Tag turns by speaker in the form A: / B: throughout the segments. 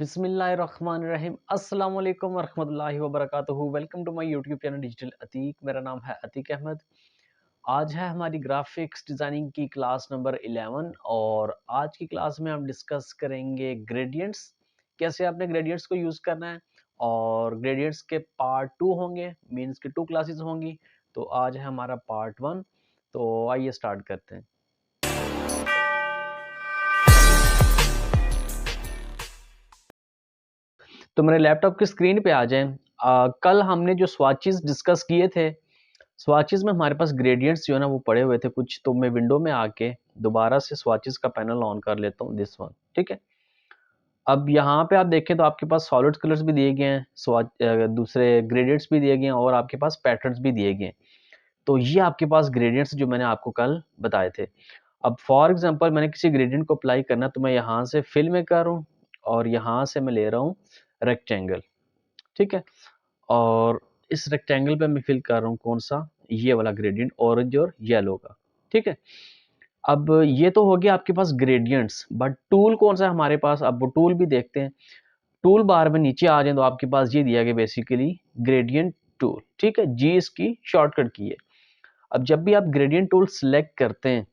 A: बिस्मिल्लाहिर्रहमानिर्रहीम अस्सलाम वालेकुम वरहमतुल्लाहि वबरकातुहू। Welcome to my YouTube channel digital Ateeq. मेरा नाम है अतीक अहमद। आज है हमारी ग्राफिक्स डिज़ाइनिंग की क्लास नंबर 11 और आज की क्लास में हम डिस्कस करेंगे ग्रेडियंट्स, कैसे आपने ग्रेडियंट्स को यूज़ करना है। और ग्रेडियंट्स के पार्ट 2 होंगे, मीन्स की 2 क्लासेस होंगी। तो आज है हमारा पार्ट 1। तो आइए स्टार्ट करते हैं। तो मेरे लैपटॉप की स्क्रीन पे आ जाएं। कल हमने जो स्वाचेस डिस्कस किए थे, स्वाचेस में हमारे पास ग्रेडियंट्स जो है ना वो पड़े हुए थे कुछ। तो मैं विंडो में आके दोबारा से स्वाचेस का पैनल ऑन कर लेता हूँ, दिस वन, ठीक है। अब यहाँ पे आप देखें तो आपके पास सॉलिड कलर्स भी दिए गए हैं, दूसरे ग्रेडियंट्स भी दिए गए हैं और आपके पास पैटर्न्स भी दिए गए हैं। तो ये आपके पास ग्रेडियंट्स जो मैंने आपको कल बताए थे। अब फॉर एग्जांपल मैंने किसी ग्रेडियंट को अप्लाई करना, तो मैं यहाँ से फिल में कर रहा हूँ और यहाँ से मैं ले रहा हूँ रेक्टेंगल, ठीक है। और इस रेक्टेंगल पे मैं फिल कर रहा हूँ कौन सा, ये वाला ग्रेडियंट, ऑरेंज और येलो का, ठीक है। अब ये तो हो गया आपके पास ग्रेडियंट्स, बट टूल कौन सा है हमारे पास, अब वो टूल भी देखते हैं। टूल बार में नीचे आ जाए तो आपके पास ये दिया गया बेसिकली ग्रेडियंट टूल, ठीक है। जी इसकी शॉर्टकट की है। अब जब भी आप ग्रेडियंट टूल सेलेक्ट करते हैं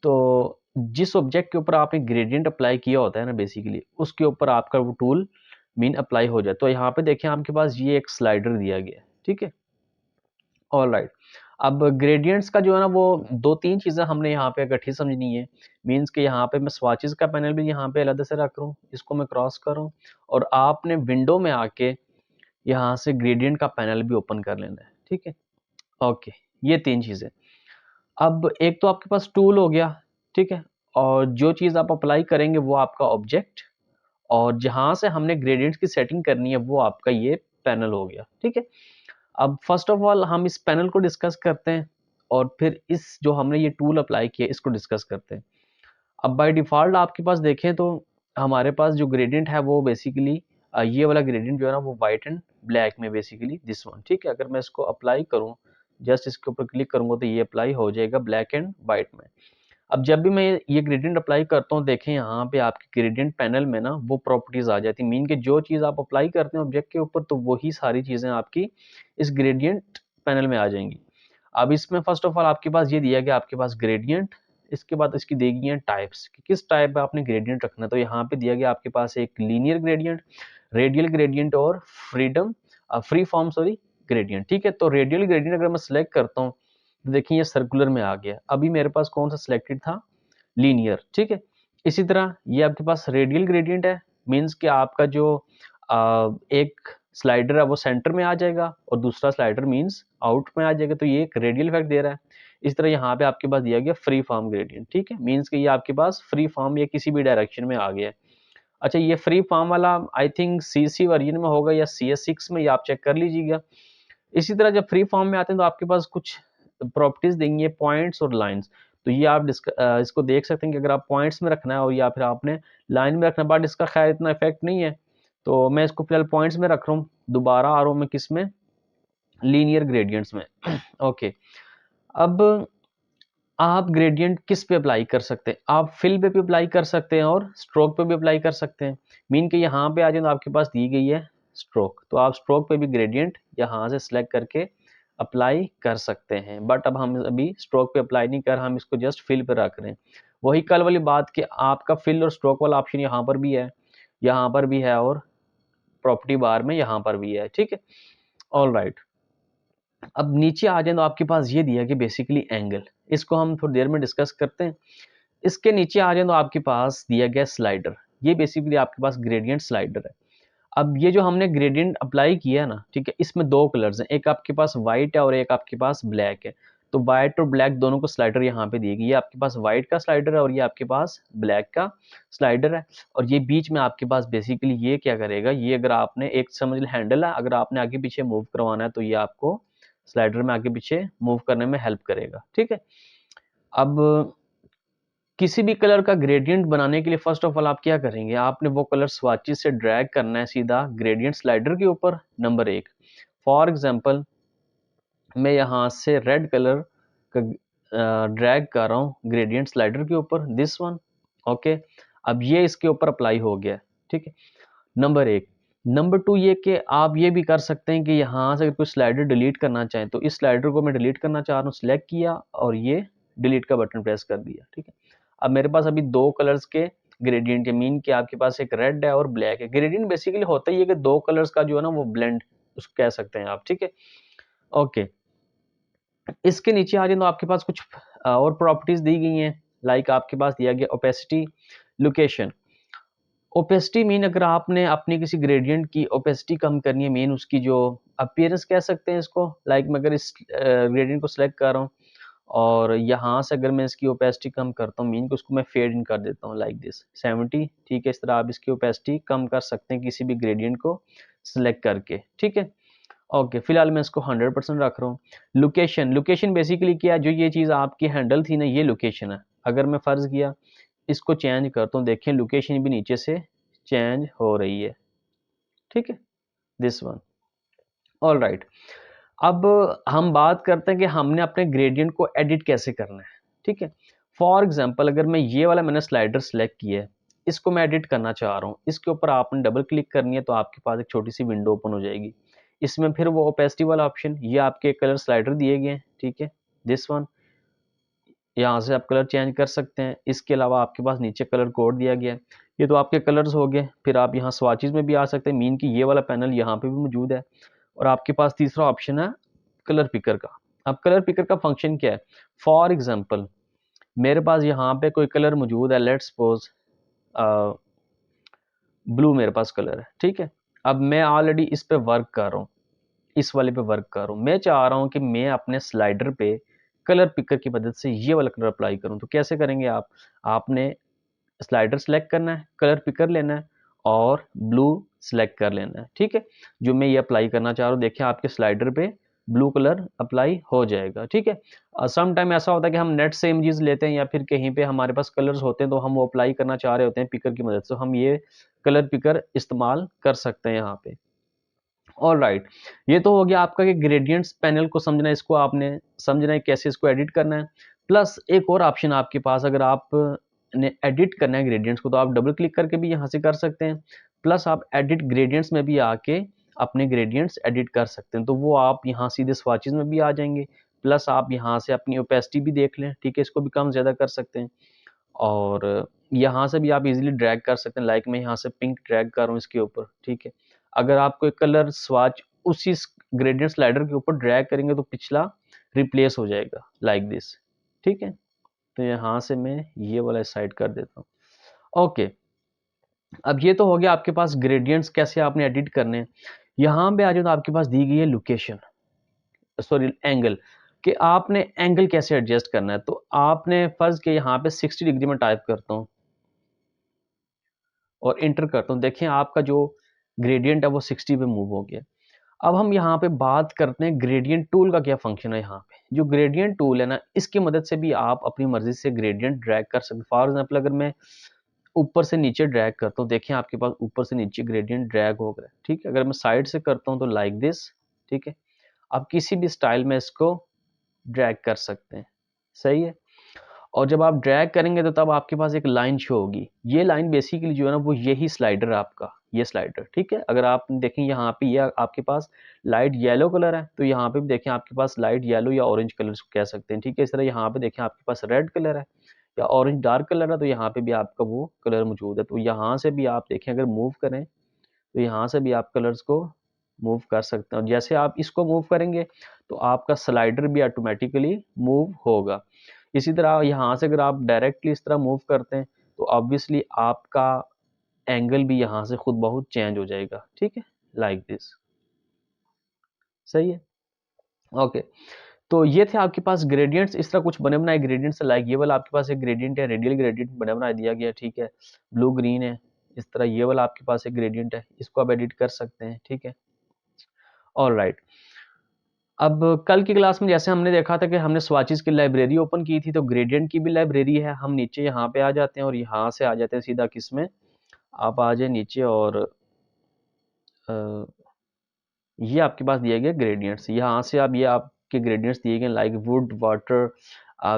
A: तो जिस ऑब्जेक्ट के ऊपर आपने ग्रेडियंट अप्लाई किया होता है ना बेसिकली, उसके ऊपर आपका वो टूल मीन अप्लाई हो जाए। तो यहाँ पे देखें आपके पास ये एक स्लाइडर दिया गया है, ठीक है। ऑलराइट। अब ग्रेडियंट्स का जो है ना वो दो तीन चीज़ें हमने यहाँ पे इकट्ठी समझनी है। मीन्स कि यहाँ पे मैं स्वाचेस का पैनल भी यहाँ पे अलग से रख रहा हूँ, इसको मैं क्रॉस कर रहा हूँ और आपने विंडो में आके यहाँ से ग्रेडियंट का पैनल भी ओपन कर लेना है, ठीक है। ओके, ये तीन चीज़ें। अब एक तो आपके पास टूल हो गया, ठीक है। और जो चीज़ आप अप्लाई करेंगे वो आपका ऑब्जेक्ट, और जहाँ से हमने ग्रेडियंट्स की सेटिंग करनी है वो आपका ये पैनल हो गया, ठीक है। अब फर्स्ट ऑफ ऑल हम इस पैनल को डिस्कस करते हैं और फिर इस जो हमने ये टूल अप्लाई किया इसको डिस्कस करते हैं। अब बाय डिफ़ॉल्ट आपके पास देखें तो हमारे पास जो ग्रेडियंट है वो बेसिकली ये वाला ग्रेडियंट जो है ना वो वाइट एंड ब्लैक में, बेसिकली दिस वन, ठीक है। अगर मैं इसको अप्लाई करूँ, जस्ट इसके ऊपर क्लिक करूँगा तो ये अप्लाई हो जाएगा ब्लैक एंड वाइट में। अब जब भी मैं ये ग्रेडियंट अप्लाई करता हूँ, देखें यहाँ पे आपके ग्रेडियंट पैनल में ना वो प्रॉपर्टीज आ जाती है। मीन कि जो चीज़ आप अप्लाई करते हैं ऑब्जेक्ट के ऊपर तो वही सारी चीज़ें आपकी इस ग्रेडियंट पैनल में आ जाएंगी। अब इसमें फर्स्ट ऑफ ऑल आपके पास ये दिया गया आपके पास ग्रेडियंट, इसके बाद इसकी दी गई है टाइप्स कि किस टाइप में आपने ग्रेडियंट रखना है। तो यहाँ पे दिया गया आपके पास एक लीनियर ग्रेडियंट, रेडियल ग्रेडियंट और फ्री फॉर्म सॉरी ग्रेडियंट, ठीक है। तो रेडियल ग्रेडियंट अगर मैं सिलेक्ट करता हूँ तो देखिए ये सर्कुलर में आ गया। अभी मेरे पास कौन सा सिलेक्टेड था, लीनियर, ठीक है। इसी तरह ये आपके पास रेडियल ग्रेडियंट है, मीन्स कि आपका जो एक स्लाइडर है वो सेंटर में आ जाएगा और दूसरा स्लाइडर मीन्स आउट में आ जाएगा। तो ये एक रेडियल इफेक्ट दे रहा है। इस तरह यहाँ पे आपके पास दिया गया फ्री फॉर्म ग्रेडियंट, ठीक है। मीन्स कि ये आपके पास फ्री फॉर्म या किसी भी डायरेक्शन में आ गया है। अच्छा, ये फ्री फॉर्म वाला आई थिंक सीसी वर्जन में होगा या CS6 में, ये आप चेक कर लीजिएगा। इसी तरह जब फ्री फॉर्म में आते हैं तो आपके पास कुछ प्रॉपर्टीज देंगे, पॉइंट्स और लाइंस। तो ये आप इसको देख सकते हैं कि अगर आप पॉइंट्स में रखना है और या फिर आपने लाइन में रखना है, बट इसका खैर इतना इफेक्ट नहीं है। तो मैं इसको फिलहाल पॉइंट्स में रख रहा हूँ। दोबारा आ रहा हूँ मैं किस में, लीनियर ग्रेडियंट्स में। ओके। अब आप ग्रेडियंट किस पे अप्लाई कर सकते हैं, आप फिल पे भी अप्लाई कर सकते हैं और स्ट्रोक पे भी अप्लाई कर सकते हैं। मीन कि यहाँ पे आ जाए तो आपके पास दी गई है स्ट्रोक, तो आप स्ट्रोक पे भी ग्रेडियंट यहाँ से सिलेक्ट करके अप्लाई कर सकते हैं। बट अब हम अभी स्ट्रोक पे अप्लाई नहीं कर, हम इसको जस्ट फिल पे रख रहे हैं। वही कल वाली बात कि आपका फिल और स्ट्रोक वाला ऑप्शन यहाँ पर भी है, यहाँ पर भी है और प्रॉपर्टी बार में यहाँ पर भी है, ठीक है। All right. अब नीचे आ जाए तो आपके पास ये दिया कि बेसिकली एंगल, इसको हम थोड़ी देर में डिस्कस करते हैं। इसके नीचे आ जाए तो आपके पास दिया गया स्लाइडर, ये बेसिकली आपके पास ग्रेडियंट स्लाइडर है। अब ये जो हमने ग्रेडियंट अप्लाई किया है ना, ठीक है, इसमें दो कलर्स हैं, एक आपके पास व्हाइट है और एक आपके पास ब्लैक है। तो व्हाइट और ब्लैक दोनों को स्लाइडर यहाँ पे दिए गए, ये आपके पास व्हाइट का स्लाइडर है और ये आपके पास ब्लैक का स्लाइडर है। और ये बीच में आपके पास बेसिकली ये क्या करेगा, ये अगर आपने एक समझ लें हैंडल है, अगर आपने आगे पीछे मूव करवाना है तो ये आपको स्लाइडर में आगे पीछे मूव करने में हेल्प करेगा, ठीक है। अब किसी भी कलर का ग्रेडियंट बनाने के लिए फर्स्ट ऑफ ऑल आप क्या करेंगे, आपने वो कलर स्वाचेस से ड्रैग करना है सीधा ग्रेडियंट स्लाइडर के ऊपर, नंबर एक। फॉर एग्जांपल मैं यहाँ से रेड कलर का ड्रैग कर रहा हूँ ग्रेडियंट स्लाइडर के ऊपर, दिस वन, ओके। अब ये इसके ऊपर अप्लाई हो गया, ठीक है। नंबर एक। नंबर टू ये कि आप ये भी कर सकते हैं कि यहाँ से अगर कोई स्लाइडर डिलीट करना चाहें तो इस स्लाइडर को मैं डिलीट करना चाह रहा हूँ, सिलेक्ट किया और ये डिलीट का बटन प्रेस कर दिया, ठीक है। अब मेरे पास अभी दो कलर्स के ग्रेडियंट है, मीन कि आपके पास एक रेड है और ब्लैक है। ग्रेडियंट बेसिकली होता ही है कि दो कलर्स का जो है ना वो ब्लेंड उसको कह सकते हैं आप, ठीक है। ओके, इसके नीचे आ जाए तो आपके पास कुछ और प्रॉपर्टीज दी गई हैं। लाइक आपके पास दिया गया ओपेसिटी, लोकेशन। ओपेसिटी मीन अगर आपने अपनी किसी ग्रेडियंट की ओपेसिटी कम करनी है, मीन उसकी जो अपीयरेंस कह सकते हैं इसको। लाइक मैं अगर इस ग्रेडियंट को सिलेक्ट कर रहा हूँ और यहाँ से अगर मैं इसकी ओपेसिटी कम करता हूँ, मीन कि उसको मैं फेड इन कर देता हूँ लाइक दिस 70, ठीक है। इस तरह आप इसकी ओपेसिटी कम कर सकते हैं किसी भी ग्रेडियंट को सिलेक्ट करके, ठीक है। ओके, फिलहाल मैं इसको 100% रख रहा हूँ। लोकेशन, लोकेशन बेसिकली क्या है, जो ये चीज़ आपकी हैंडल थी ना, ये लोकेशन है। अगर मैं फर्ज किया इसको चेंज करता हूँ, देखें लोकेशन भी नीचे से चेंज हो रही है, ठीक है, दिस वन। ऑल राइट, अब हम बात करते हैं कि हमने अपने ग्रेडियंट को एडिट कैसे करना है, ठीक है। फॉर एग्जांपल अगर मैं ये वाला मैंने स्लाइडर सेलेक्ट किया है, इसको मैं एडिट करना चाह रहा हूँ, इसके ऊपर आपने डबल क्लिक करनी है तो आपके पास एक छोटी सी विंडो ओपन हो जाएगी। इसमें फिर वो ओपेसिटी वाला ऑप्शन, ये आपके कलर स्लाइडर दिए गए हैं, ठीक है, दिस वन। यहाँ से आप कलर चेंज कर सकते हैं। इसके अलावा आपके पास नीचे कलर कोड दिया गया है। ये तो आपके कलर्स हो गए। फिर आप यहाँ स्वाचेस में भी आ सकते हैं, मीन कि ये वाला पैनल यहाँ पे भी मौजूद है। और आपके पास तीसरा ऑप्शन है कलर पिकर का। अब कलर पिकर का फंक्शन क्या है, फॉर एग्जाम्पल मेरे पास यहाँ पे कोई कलर मौजूद है, लेट्स सपोज ब्लू मेरे पास कलर है, ठीक है। अब मैं ऑलरेडी इस पे वर्क कर रहा हूँ, इस वाले पे वर्क कर रहा हूँ। मैं चाह रहा हूँ कि मैं अपने स्लाइडर पे कलर पिकर की मदद से ये वाला कलर अप्लाई करूँ। तो कैसे करेंगे आप, आपने स्लाइडर सेलेक्ट करना है, कलर पिकर लेना है और ब्लू सेलेक्ट कर लेना है, ठीक है। जो मैं ये अप्लाई करना चाह रहा हूँ, देखिए आपके स्लाइडर पे ब्लू कलर अप्लाई हो जाएगा, ठीक है। सम टाइम ऐसा होता है कि हम नेट से इमेजेस लेते हैं या फिर कहीं पे हमारे पास कलर्स होते हैं तो हम वो अप्लाई करना चाह रहे होते हैं पिकर की मदद से, हम ये कलर पिकर इस्तेमाल कर सकते हैं यहाँ पे। ऑल राइट, ये तो हो गया आपका कि ग्रेडियंट्स पैनल को समझना है, इसको आपने समझना है कैसे इसको एडिट करना है। प्लस एक और ऑप्शन आपके पास, अगर आप ने एडिट करना है ग्रेडियंट्स को तो आप डबल क्लिक करके भी यहाँ से कर सकते हैं। प्लस आप एडिट ग्रेडियंट्स में भी आके अपने ग्रेडियंट्स एडिट कर सकते हैं, तो वो आप यहाँ सीधे स्वाचेस में भी आ जाएंगे। प्लस आप यहाँ से अपनी ओपेसिटी भी देख लें, ठीक है, इसको भी कम ज़्यादा कर सकते हैं। और यहाँ से भी आप इजीली ड्रैग कर सकते हैं। लाइक मैं यहाँ से पिंक ड्रैग कर रहा हूँ इसके ऊपर, ठीक है। अगर आप कोई कलर स्वाच उसी ग्रेडियंट स्लाइडर के ऊपर ड्रैग करेंगे तो पिछला रिप्लेस हो जाएगा लाइक दिस, ठीक है। तो यहाँ से मैं ये वाला साइड कर देता हूँ। ओके, अब ये तो हो गया आपके पास ग्रेडियंट्स कैसे आपने एडिट करने हैं। यहाँ पे आ जाए तो आपके पास दी गई है लोकेशन, सॉरी एंगल, कि आपने एंगल कैसे एडजस्ट करना है। तो आपने फर्ज के यहाँ पे 60 डिग्री में टाइप करता हूँ और इंटर करता हूँ, देखें आपका जो ग्रेडियंट है वो 60 पे मूव हो गया। अब हम यहाँ पे बात करते हैं ग्रेडियंट टूल का क्या फंक्शन है। यहाँ पे जो ग्रेडियंट टूल है ना, इसकी मदद से भी आप अपनी मर्जी से ग्रेडियंट ड्रैग कर सकते हैं। फॉर एग्जाम्पल अगर मैं ऊपर से नीचे ड्रैग करता हूँ, देखिए आपके पास ऊपर से नीचे ग्रेडियंट ड्रैग हो गया, ठीक है। अगर मैं साइड से करता हूँ तो लाइक दिस, ठीक है। आप किसी भी स्टाइल में इसको ड्रैग कर सकते हैं, सही है। और जब आप ड्रैग करेंगे तो तब आपके पास एक लाइन शो होगी। ये लाइन बेसिकली जो है ना वो यही स्लाइडर है आपका, ये स्लाइडर, ठीक है। अगर आप देखें यहाँ पे ये आपके पास लाइट येलो कलर है तो यहाँ पे भी देखें आपके पास लाइट येलो या ऑरेंज कलर कह सकते हैं, ठीक है। इस तरह यहाँ पे देखें आपके पास रेड कलर है या ऑरेंज डार्क कलर है तो यहाँ पे भी आपका वो कलर मौजूद है। तो यहाँ से भी आप देखें अगर मूव करें तो यहाँ से भी आप कलर्स को मूव कर सकते हैं। और जैसे आप इसको मूव करेंगे तो आपका स्लाइडर भी ऑटोमेटिकली मूव होगा। इसी तरह यहाँ से अगर आप डायरेक्टली इस तरह मूव करते हैं तो ऑब्वियसली आपका एंगल भी यहाँ से खुद बहुत चेंज हो जाएगा, ठीक है, लाइक दिस, सही है। ओके, तो ये थे आपके पास ग्रेडियंट्स। इस तरह कुछ बने बनाए ग्रेडियंट्स, लाइक ये वाला आपके पास एक ग्रेडियंट है, रेडियल ग्रेडियंट बने बनाए दिया गया, ठीक है, ब्लू ग्रीन है। इस तरह ये वाला आपके पास एक ग्रेडियंट है, इसको आप एडिट कर सकते हैं, ठीक है। ऑल राइट, अब कल की क्लास में जैसे हमने देखा था कि हमने स्वाचेस की लाइब्रेरी ओपन की थी, तो ग्रेडियंट की भी लाइब्रेरी है। हम नीचे यहाँ पे आ जाते हैं और यहाँ से आ जाते हैं सीधा किस में, आप आ जाए नीचे और अ, ये आपके पास दिए गए ग्रेडियंट्स, यहाँ से आप ये आपके ग्रेडियंट्स दिए गए like would, water,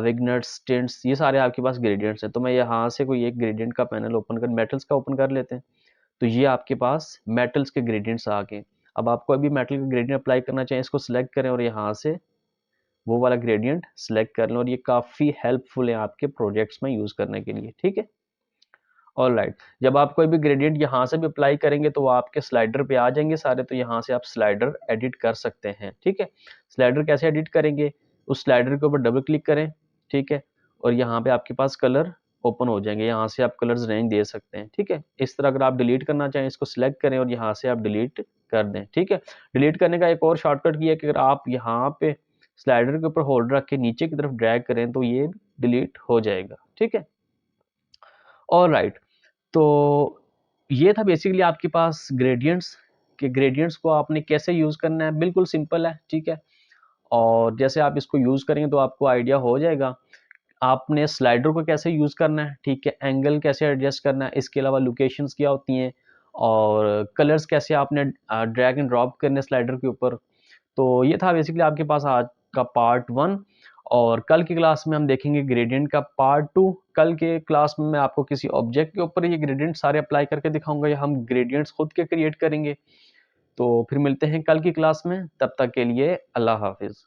A: vignettes, tints, ये सारे आपके पास ग्रेडियंट्स हैं। तो मैं यहाँ से कोई एक ग्रेडियंट का पैनल ओपन कर, मेटल्स का ओपन कर लेते हैं। तो ये आपके पास मेटल्स के ग्रेडियंट्स आ गए। अब आपको अभी मेटल का ग्रेडियंट अप्लाई करना चाहिए, इसको सिलेक्ट करें और यहाँ से वो वाला ग्रेडियंट सिलेक्ट कर लें, और ये काफ़ी हेल्पफुल है आपके प्रोजेक्ट्स में यूज़ करने के लिए, ठीक है। ऑलराइट, जब आप कोई भी ग्रेडियंट यहाँ से भी अप्लाई करेंगे तो वो आपके स्लाइडर पे आ जाएंगे सारे, तो यहाँ से आप स्लाइडर एडिट कर सकते हैं, ठीक है। स्लाइडर कैसे एडिट करेंगे, उस स्लाइडर के ऊपर डबल क्लिक करें, ठीक है, और यहाँ पे आपके पास कलर ओपन हो जाएंगे, यहाँ से आप कलर्स रेंज दे सकते हैं, ठीक है। इस तरह अगर आप डिलीट करना चाहें, इसको सिलेक्ट करें और यहाँ से आप डिलीट कर दें, ठीक है। डिलीट करने का एक और शॉर्टकट की है कि अगर आप यहाँ पे स्लाइडर के ऊपर होल्डर रख के नीचे की तरफ ड्रैग करें तो ये डिलीट हो जाएगा, ठीक है। ऑलराइट, तो ये था बेसिकली आपके पास ग्रेडियंट्स, के ग्रेडियंट्स को आपने कैसे यूज़ करना है, बिल्कुल सिंपल है, ठीक है। और जैसे आप इसको यूज़ करेंगे तो आपको आइडिया हो जाएगा। आपने स्लाइडर को कैसे यूज़ करना है, ठीक है, एंगल कैसे एडजस्ट करना है, इसके अलावा लोकेशंस क्या होती हैं, और कलर्स कैसे आपने ड्रैग एंड ड्रॉप करने स्लाइडर के ऊपर। तो ये था बेसिकली आपके पास आज का पार्ट 1, और कल की क्लास में हम देखेंगे ग्रेडियंट का पार्ट 2। कल के क्लास में मैं आपको किसी ऑब्जेक्ट के ऊपर ये ग्रेडियंट सारे अप्लाई करके दिखाऊंगा, या हम ग्रेडियंट्स खुद के क्रिएट करेंगे। तो फिर मिलते हैं कल की क्लास में, तब तक के लिए अल्लाह हाफिज़।